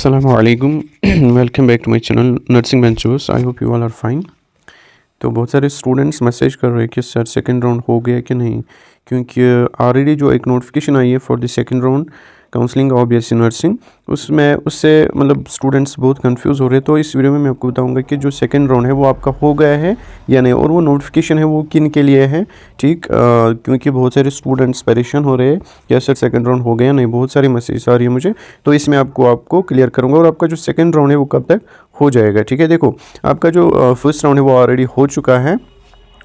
Assalamualaikum. Welcome back to my channel nursing ventures. I hope you all are fine. तो बहुत सारे students message कर रहे हैं कि सर सेकंड राउंड हो गया कि नहीं, क्योंकि ऑलरेडी जो एक नोटिफिकेशन आई है for the second round counselling और बीएससी नर्सिंग, उससे मतलब स्टूडेंट्स बहुत कंफ्यूज हो रहे हैं। तो इस वीडियो में मैं आपको बताऊंगा कि जो सेकंड राउंड है वो आपका हो गया है या नहीं, और वो नोटिफिकेशन है वो किन के लिए है। ठीक, क्योंकि बहुत सारे स्टूडेंट्स परेशान हो रहे हैं कि सर सेकंड राउंड हो गया नहीं, बहुत सारी मैसेज आ रही है मुझे। तो इसमें आपको क्लियर करूँगा और आपका जो सेकेंड राउंड है वो कब तक हो जाएगा। ठीक है, देखो आपका जो फर्स्ट राउंड है वो ऑलरेडी हो चुका है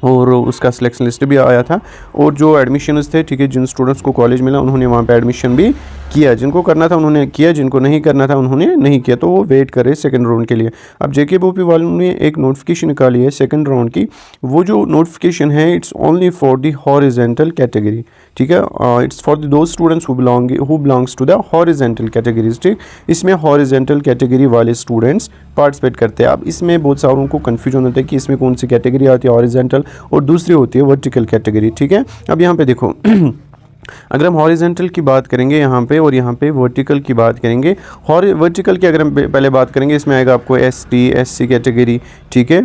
और उसका सिलेक्शन लिस्ट भी आया था, और जो एडमिशन्स थे, ठीक है, जिन स्टूडेंट्स को कॉलेज मिला उन्होंने वहाँ पे एडमिशन भी किया, जिनको करना था उन्होंने किया, जिनको नहीं करना था उन्होंने नहीं किया। तो वो वेट कर रहे सेकंड राउंड के लिए। अब जेके बोपी वालों ने एक नोटिफिकेशन निकाली है सेकंड राउंड की। वो जो नोटिफिकेशन है it's only for the horizontal category. ठीक है, it's for those students who belongs to the horizontal categories. ठीक, इसमें हॉरिजॉन्टल कैटेगरी वाले स्टूडेंट्स पार्टिसिपेट करते हैं। अब इसमें बहुत सारों को कन्फ्यूजन होता है कि इसमें कौन सी कैटेगरी आती है, हॉरिजॉन्टल, और दूसरी होती है वर्टिकल कैटेगरी। ठीक है, अब यहाँ पे देखो अगर हम हॉरिजॉन्टल की बात करेंगे यहाँ पे, और यहाँ पे वर्टिकल की बात करेंगे। वर्टिकल की अगर हम पहले बात करेंगे, इसमें आएगा आपको एसटी एससी कैटेगरी। ठीक है,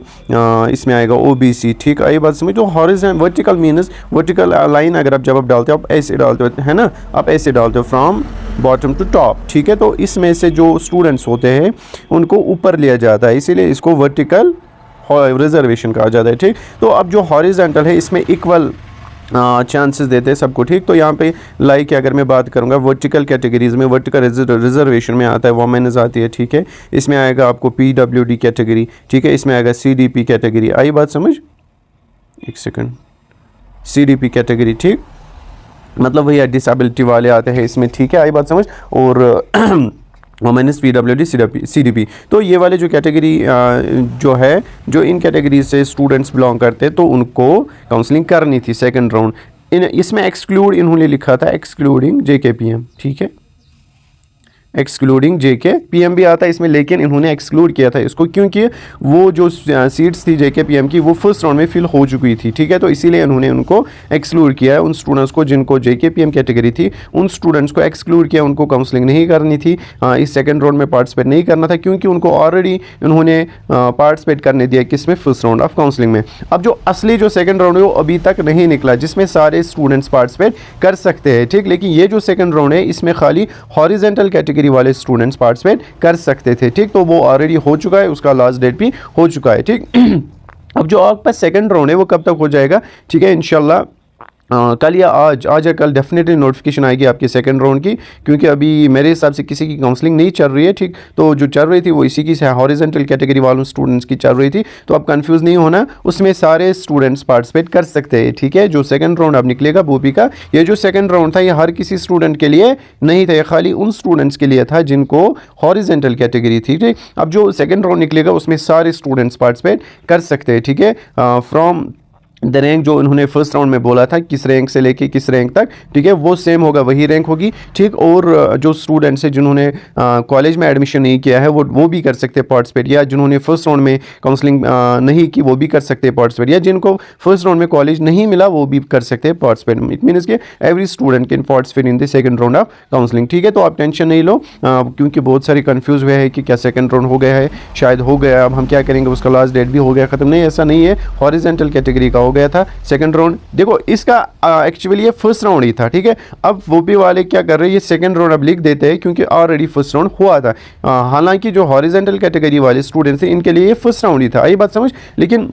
इसमें आएगा ओबीसी। ठीक, आई बात समझ। तो horizontal vertical means vertical line अगर आप जब आप डालते हो, आप ऐसे डालते हो, है ना, आप ऐसे डालते हो फ्रॉम बॉटम टू टॉप। ठीक है, तो इसमें से जो स्टूडेंट्स होते हैं उनको ऊपर लिया जाता है, इसीलिए इसको वर्टिकल रिजर्वेशन कहा जाता है। ठीक, तो अब जो हॉरिजॉन्टल है इसमें इक्वल चांसेस देते हैं सबको। ठीक, तो यहाँ पे लाइक अगर मैं बात करूँगा वर्टिकल कैटेगरीज में, वर्टिकल रिजर्वेशन में आता है वोमेन्स आती है। ठीक है, इसमें आएगा आपको पीडब्ल्यूडी कैटेगरी। ठीक है, इसमें आएगा सीडीपी कैटेगरी। आई बात समझ, एक सेकंड, सीडीपी कैटेगरी। ठीक, मतलब भैया डिसेबिलिटी वाले आते हैं इसमें। ठीक है, आई बात समझ। और वोमेन्स पीडब्ल्यूडी सीडीपी, तो ये वाले जो कैटेगरी जो है, जो इन कैटेगरी से स्टूडेंट्स बिलोंग करते हैं, तो उनको काउंसलिंग करनी थी सेकंड राउंड। इसमें एक्सक्लूड इन्होंने लिखा था एक्सक्लूडिंग जेके पीएम। ठीक है, एक्सक्लूडिंग जेके पीएम भी आता है इसमें, लेकिन इन्होंने एक्सक्लूड किया था इसको, क्योंकि वो जो सीट्स थी जेके पीएम की वो फर्स्ट राउंड में फिल हो चुकी थी। ठीक है, तो इसीलिए इन्होंने उनको एक्सक्लूड किया है। उन स्टूडेंट्स को जिनको जेके पीएम कैटेगरी थी, उन स्टूडेंट्स को एक्सक्लूड किया, उनको काउंसलिंग नहीं करनी थी, इस सेकेंड राउंड में पार्टिसिपेट नहीं करना था, क्योंकि उनको ऑलरेडी उन्होंने पार्टिसिपेट करने दिया किसमें, फर्स्ट राउंड ऑफ काउंसलिंग में। अब जो असली जो सेकेंड राउंड है वो अभी तक नहीं निकला, जिसमें सारे स्टूडेंट्स पार्टिसिपेट कर सकते हैं। ठीक, लेकिन ये जो सेकेंड राउंड है इसमें खाली हॉरिजॉन्टल कैटेगरी वाले स्टूडेंट्स पार्टिसिपेट कर सकते थे। ठीक, तो वो ऑलरेडी हो चुका है, उसका लास्ट डेट भी हो चुका है। ठीक अब जो आपका सेकंड राउंड है वो कब तक हो जाएगा, ठीक है, इंशाल्लाह कल या आज या कल डेफिनेटली नोटिफिकेशन आएगी आपकी सेकंड राउंड की, क्योंकि अभी मेरे हिसाब से किसी की काउंसलिंग नहीं चल रही है। ठीक, तो जो चल रही थी वो इसी की हॉरिजॉन्टल कैटेगरी वालों स्टूडेंट्स की चल रही थी, तो अब कंफ्यूज नहीं होना, उसमें सारे स्टूडेंट्स पार्टिसिपेट कर सकते हैं। ठीक है, जो सेकंड राउंड अब निकलेगा बोपी का, ये जो सेकंड राउंड था ये हर किसी स्टूडेंट के लिए नहीं था, ये खाली उन स्टूडेंट्स के लिए था जिनको हॉरिजॉन्टल कैटेगरी थी। ठीक, अब जो सेकंड राउंड निकलेगा उसमें सारे स्टूडेंट्स पार्टिसिपेट कर सकते हैं। ठीक है, फ्रॉम द रैंक जो उन्होंने फर्स्ट राउंड में बोला था, किस रैंक से लेके किस रैंक तक, ठीक है, वो सेम होगा, वही रैंक होगी। ठीक, और जो स्टूडेंट्स हैं जिन्होंने कॉलेज में एडमिशन नहीं किया है वो भी कर सकते हैं पार्टिसिपेट, या जिन्होंने फर्स्ट राउंड में काउंसलिंग नहीं की वो भी कर सकते हैं पार्टिसिपेट, या जिनको फर्स्ट राउंड में कॉलेज नहीं मिला वो भी कर सकते हैं पार्टिसिपेट। इट मीन्स के every student can participate in the second round of counselling. ठीक है, तो आप टेंशन नहीं लो, क्योंकि बहुत सारी कन्फ्यूज हुए हैं कि क्या सेकंड राउंड हो गया है, शायद हो गया, अब हम क्या करेंगे, उसका लास्ट डेट भी हो गया खत्म। नहीं, ऐसा नहीं है, हॉरिजॉन्टल कैटेगरी का हो गया था सेकंड राउंड। देखो इसका एक्चुअली ये फर्स्ट राउंड ही था। ठीक है, अब वो भी वाले क्या कर रहे हैं, ये सेकंड राउंड अब लिख देते हैं, क्योंकि ऑलरेडी फर्स्ट राउंड हुआ था। हालांकि जो हॉरिजॉन्टल कैटेगरी वाले स्टूडेंट्स हैं इनके लिए ये फर्स्ट राउंड ही था, ये बात समझ, लेकिन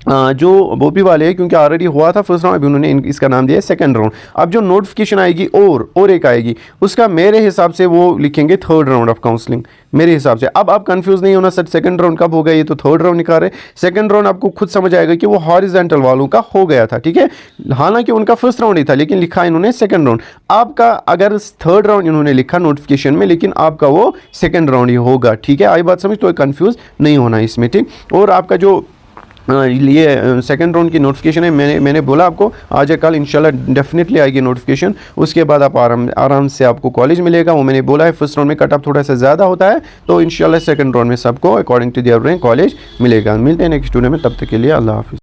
जो बोपी वाले हैं क्योंकि ऑलरेडी हुआ था फर्स्ट राउंड, अभी उन्होंने इसका नाम दिया है सेकंड राउंड। अब जो नोटिफिकेशन आएगी और एक आएगी, उसका मेरे हिसाब से वो लिखेंगे थर्ड राउंड ऑफ काउंसलिंग मेरे हिसाब से। अब आप कंफ्यूज नहीं होना, सर सेकंड राउंड कब होगा, ये तो थर्ड राउंड निकाल रहे। सेकंड राउंड आपको खुद समझ आएगा कि वो हॉरिजॉन्टल वालों का हो गया था। ठीक है, हालांकि उनका फर्स्ट राउंड ही था, लेकिन लिखा इन्होंने सेकंड राउंड। आपका अगर थर्ड राउंड इन्होंने लिखा नोटिफिकेशन में, लेकिन आपका वो सेकंड राउंड ही होगा। ठीक है, आई बात समझ, तो कंफ्यूज नहीं होना इसमें। ठीक, और आपका जो ये सेकंड राउंड की नोटिफिकेशन है, मैंने बोला आपको आज या कल इंशाल्लाह डेफिनेटली आएगी नोटिफिकेशन। उसके बाद आप आराम से आपको कॉलेज मिलेगा। वो मैंने बोला है फर्स्ट राउंड में कट ऑफ थोड़ा सा ज़्यादा होता है, तो इंशाल्लाह सेकंड राउंड में सबको according to their rank college मिलेगा। मिलते हैं नेक्स्ट वीडियो में, तब तक के लिए अल्लाह हाफिज़।